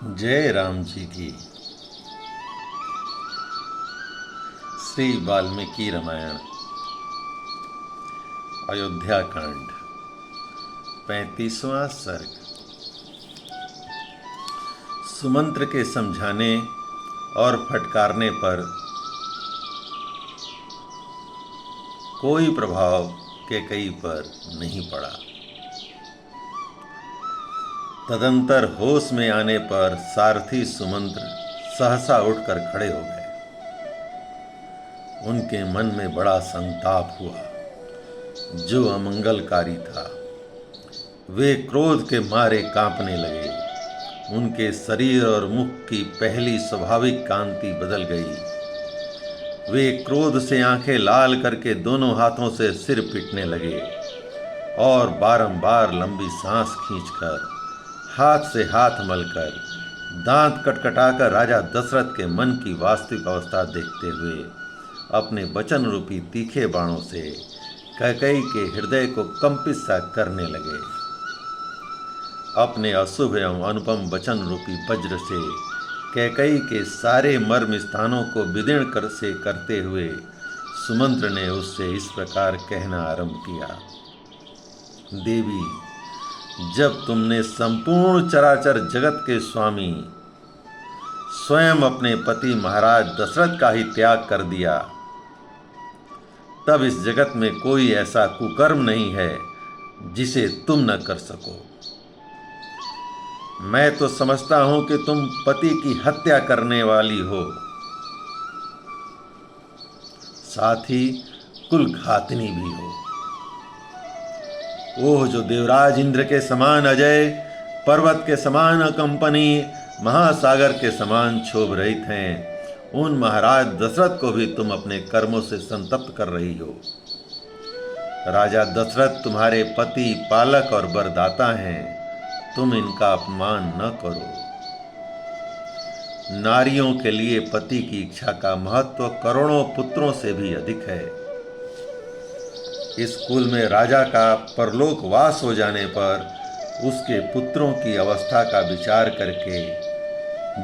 जय राम जी की। श्री वाल्मीकि रामायण अयोध्या कांड 35वां सर्ग। सुमंत्र के समझाने और फटकारने पर कोई प्रभाव कैकेयी पर नहीं पड़ा। तदंतर होश में आने पर सारथी सुमंत्र सहसा उठकर खड़े हो गए। उनके मन में बड़ा संताप हुआ जो अमंगलकारी था। वे क्रोध के मारे कांपने लगे। उनके शरीर और मुख की पहली स्वाभाविक कांति बदल गई। वे क्रोध से आंखें लाल करके दोनों हाथों से सिर पीटने लगे और बारंबार लंबी सांस खींचकर हाथ से हाथ मलकर दांत कटकटाकर राजा दशरथ के मन की वास्तविक अवस्था देखते हुए अपने वचन रूपी तीखे बाणों से कैकेयी के हृदय को कंपित सा करने लगे। अपने अशुभ एवं अनुपम वचन रूपी वज्र से कैकेयी के सारे मर्म स्थानों को विदीर्ण करते हुए सुमंत्र ने उससे इस प्रकार कहना आरंभ किया। देवी, जब तुमने संपूर्ण चराचर जगत के स्वामी स्वयं अपने पति महाराज दशरथ का ही त्याग कर दिया, तब इस जगत में कोई ऐसा कुकर्म नहीं है जिसे तुम न कर सको। मैं तो समझता हूं कि तुम पति की हत्या करने वाली हो, साथ ही कुलघातिनी भी हो। ओह, जो देवराज इंद्र के समान अजय, पर्वत के समान अकंपनीय, महासागर के समान क्षोभ रहित हैं, उन महाराज दशरथ को भी तुम अपने कर्मों से संतप्त कर रही हो। राजा दशरथ तुम्हारे पति, पालक और वरदाता हैं। तुम इनका अपमान न करो। नारियों के लिए पति की इच्छा का महत्व करोड़ों पुत्रों से भी अधिक है। इस कुल में राजा का परलोकवास हो जाने पर उसके पुत्रों की अवस्था का विचार करके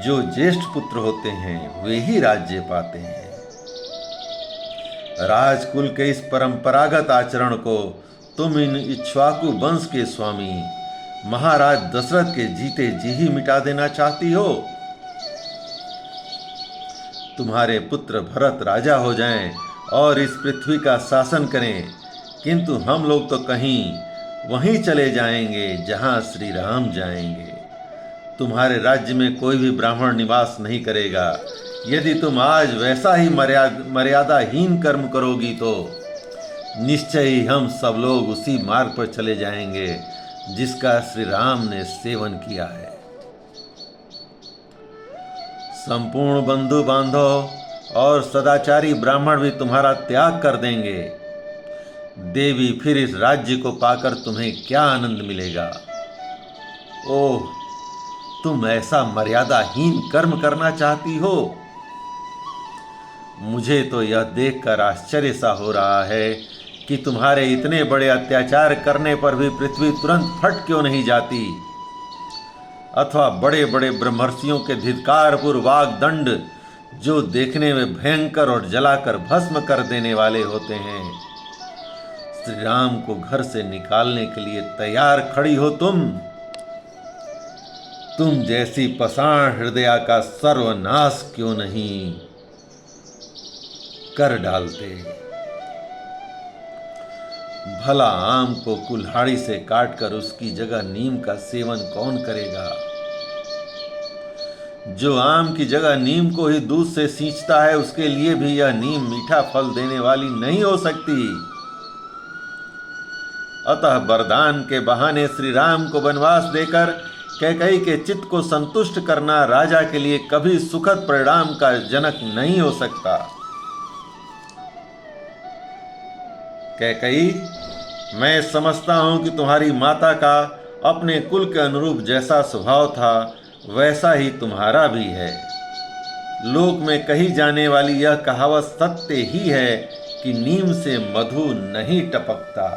जो ज्येष्ठ पुत्र होते हैं वे ही राज्य पाते हैं। राजकुल के इस परंपरागत आचरण को तुम इन इक्ष्वाकु वंश के स्वामी महाराज दशरथ के जीते जी ही मिटा देना चाहती हो। तुम्हारे पुत्र भरत राजा हो जाएं और इस पृथ्वी का शासन करें, किंतु हम लोग तो कहीं वहीं चले जाएंगे जहां श्री राम जाएंगे। तुम्हारे राज्य में कोई भी ब्राह्मण निवास नहीं करेगा। यदि तुम आज वैसा ही मर्यादाहीन कर्म करोगी तो निश्चय ही हम सब लोग उसी मार्ग पर चले जाएंगे जिसका श्री राम ने सेवन किया है। संपूर्ण बंधु बांधव और सदाचारी ब्राह्मण भी तुम्हारा त्याग कर देंगे। देवी, फिर इस राज्य को पाकर तुम्हें क्या आनंद मिलेगा? ओह, तुम ऐसा मर्यादाहीन कर्म करना चाहती हो? मुझे तो यह देखकर आश्चर्य सा हो रहा है कि तुम्हारे इतने बड़े अत्याचार करने पर भी पृथ्वी तुरंत फट क्यों नहीं जाती, अथवा बड़े बड़े ब्रह्मर्षियों के धिक्कारपूर्ण वाग्दंड जो देखने में भयंकर और जलाकर भस्म कर देने वाले होते हैं, श्री राम को घर से निकालने के लिए तैयार खड़ी हो। तुम जैसी पाषाण हृदया का सर्वनाश क्यों नहीं कर डालते? भला आम को कुल्हाड़ी से काटकर उसकी जगह नीम का सेवन कौन करेगा? जो आम की जगह नीम को ही दूध से सींचता है, उसके लिए भी यह नीम मीठा फल देने वाली नहीं हो सकती। अतः वरदान के बहाने श्री राम को वनवास देकर कैकेयी के चित्त को संतुष्ट करना राजा के लिए कभी सुखद परिणाम का जनक नहीं हो सकता। कैकेयी, मैं समझता हूं कि तुम्हारी माता का अपने कुल के अनुरूप जैसा स्वभाव था वैसा ही तुम्हारा भी है। लोक में कही जाने वाली यह कहावत सत्य ही है कि नीम से मधु नहीं टपकता।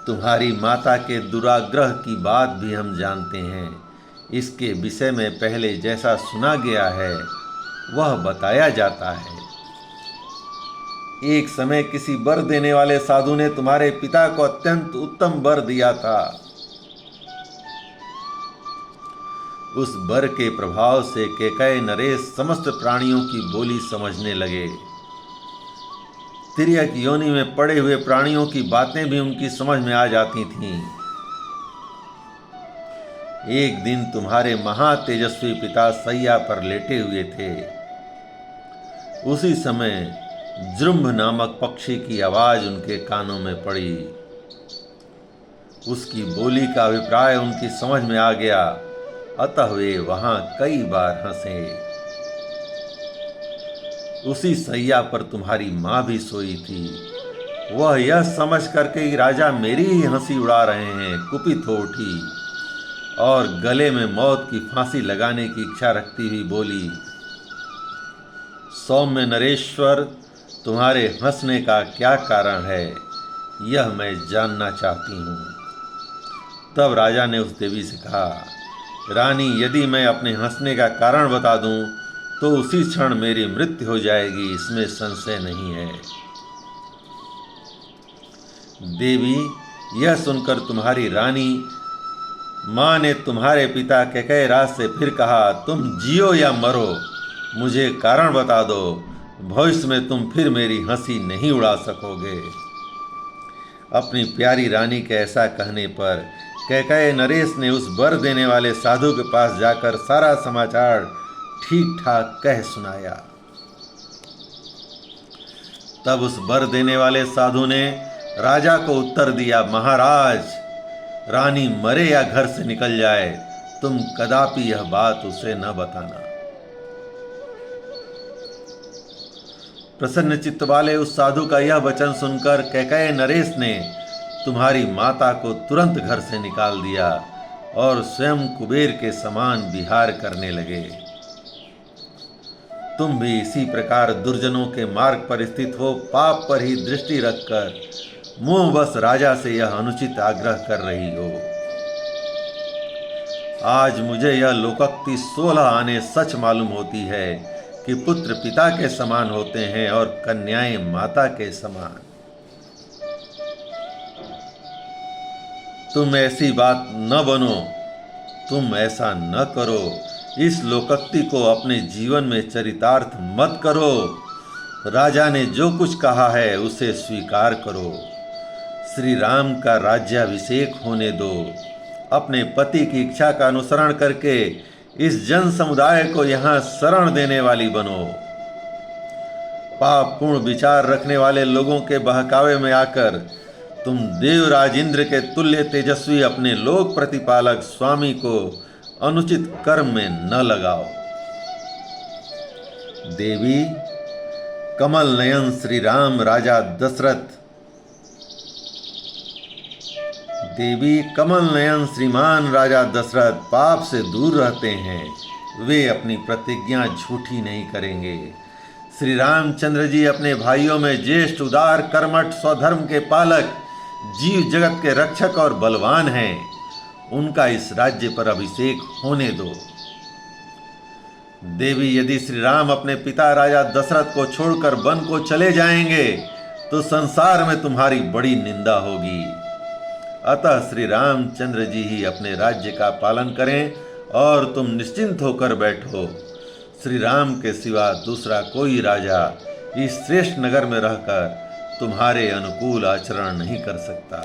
तुम्हारी माता के दुराग्रह की बात भी हम जानते हैं, इसके विषय में पहले जैसा सुना गया है वह बताया जाता है। एक समय किसी वर देने वाले साधु ने तुम्हारे पिता को अत्यंत उत्तम वर दिया था। उस वर के प्रभाव से कैकेयी नरेश समस्त प्राणियों की बोली समझने लगे। तिर्यक योनि में पड़े हुए प्राणियों की बातें भी उनकी समझ में आ जाती थीं। एक दिन तुम्हारे महातेजस्वी पिता सैया पर लेटे हुए थे। उसी समय जृंभ नामक पक्षी की आवाज उनके कानों में पड़ी। उसकी बोली का अभिप्राय उनकी समझ में आ गया, अतः वे वहां कई बार हंसे। उसी सैया पर तुम्हारी मां भी सोई थी। वह यह समझ करके कि राजा मेरी ही हंसी उड़ा रहे हैं, कुपित हो उठी और गले में मौत की फांसी लगाने की इच्छा रखती हुई बोली, सौम्य नरेश्वर, तुम्हारे हंसने का क्या कारण है, यह मैं जानना चाहती हूँ। तब राजा ने उस देवी से कहा, रानी, यदि मैं अपने हंसने का कारण बता दूं तो उसी क्षण मेरी मृत्यु हो जाएगी, इसमें संशय नहीं है। देवी, यह सुनकर तुम्हारी रानी माँ ने तुम्हारे पिता कैकेयी राज से फिर कहा, तुम जियो या मरो, मुझे कारण बता दो, भविष्य में तुम फिर मेरी हंसी नहीं उड़ा सकोगे। अपनी प्यारी रानी के ऐसा कहने पर कैकेयी नरेश ने उस वर देने वाले साधु के पास जाकर सारा समाचार ठीक ठाक कह सुनाया। तब उस वर देने वाले साधु ने राजा को उत्तर दिया, महाराज, रानी मरे या घर से निकल जाए, तुम कदापि यह बात उसे न बताना। प्रसन्न चित्त वाले उस साधु का यह वचन सुनकर कैकेयी नरेश ने तुम्हारी माता को तुरंत घर से निकाल दिया और स्वयं कुबेर के समान विहार करने लगे। तुम भी इसी प्रकार दुर्जनों के मार्ग पर स्थित हो पाप पर ही दृष्टि रखकर मोहवश राजा से यह अनुचित आग्रह कर रही हो। आज मुझे यह लोकोक्ति 16 आने सच मालूम होती है कि पुत्र पिता के समान होते हैं और कन्याएं माता के समान। तुम ऐसी बात न बनो, तुम ऐसा न करो, इस लोकोक्ति को अपने जीवन में चरितार्थ मत करो। राजा ने जो कुछ कहा है उसे स्वीकार करो। श्री राम का राज्याभिषेक होने दो। अपने पति की इच्छा का अनुसरण करके इस जन समुदाय को यहाँ शरण देने वाली बनो। पाप पूर्ण विचार रखने वाले लोगों के बहकावे में आकर तुम देवराज इंद्र के तुल्य तेजस्वी अपने लोक प्रतिपालक स्वामी को अनुचित कर्म में न लगाओ। देवी, कमल नयन श्री राम राजा दशरथ, देवी कमल नयन श्रीमान राजा दशरथ पाप से दूर रहते हैं। वे अपनी प्रतिज्ञा झूठी नहीं करेंगे। श्री रामचंद्र जी अपने भाइयों में ज्येष्ठ, उदार, कर्मठ, स्वधर्म के पालक, जीव जगत के रक्षक और बलवान हैं। उनका इस राज्य पर अभिषेक होने दो। देवी, यदि श्री राम अपने पिता राजा दशरथ को छोड़कर वन को चले जाएंगे तो संसार में तुम्हारी बड़ी निंदा होगी। अतः श्री रामचंद्र जी ही अपने राज्य का पालन करें और तुम निश्चिंत होकर बैठो। श्री राम के सिवा दूसरा कोई राजा इस श्रेष्ठ नगर में रहकर तुम्हारे अनुकूल आचरण नहीं कर सकता।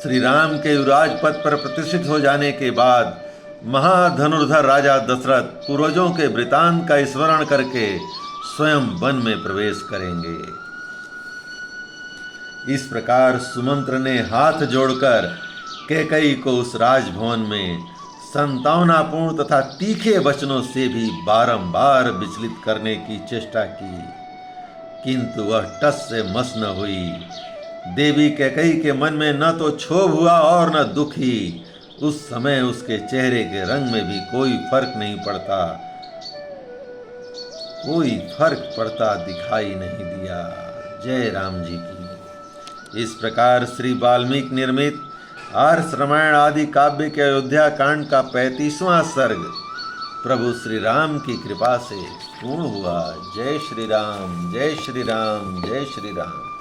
श्री राम के युवराज पद पर प्रतिष्ठित हो जाने के बाद महाधनुर्धर राजा दशरथ पूर्वजों के वृतांत का स्मरण करके स्वयं वन में प्रवेश करेंगे। इस प्रकार सुमंत्र ने हाथ जोड़कर कैकेयी को उस राजभवन में संतावनापूर्ण तथा तीखे वचनों से भी बारंबार विचलित करने की चेष्टा की, किंतु वह टस से मस न हुई। देवी कैकेयी के मन में न तो क्षोभ हुआ और न दुख ही। उस समय उसके चेहरे के रंग में भी कोई फर्क नहीं पड़ता, कोई फर्क पड़ता दिखाई नहीं दिया। जय राम जी की। इस प्रकार श्री वाल्मीकि निर्मित हर्ष रामायण आदि काव्य के अयोध्या कांड का 35वां सर्ग प्रभु श्री राम की कृपा से पूर्ण हुआ। जय श्री राम, जय श्री राम, जय श्री राम।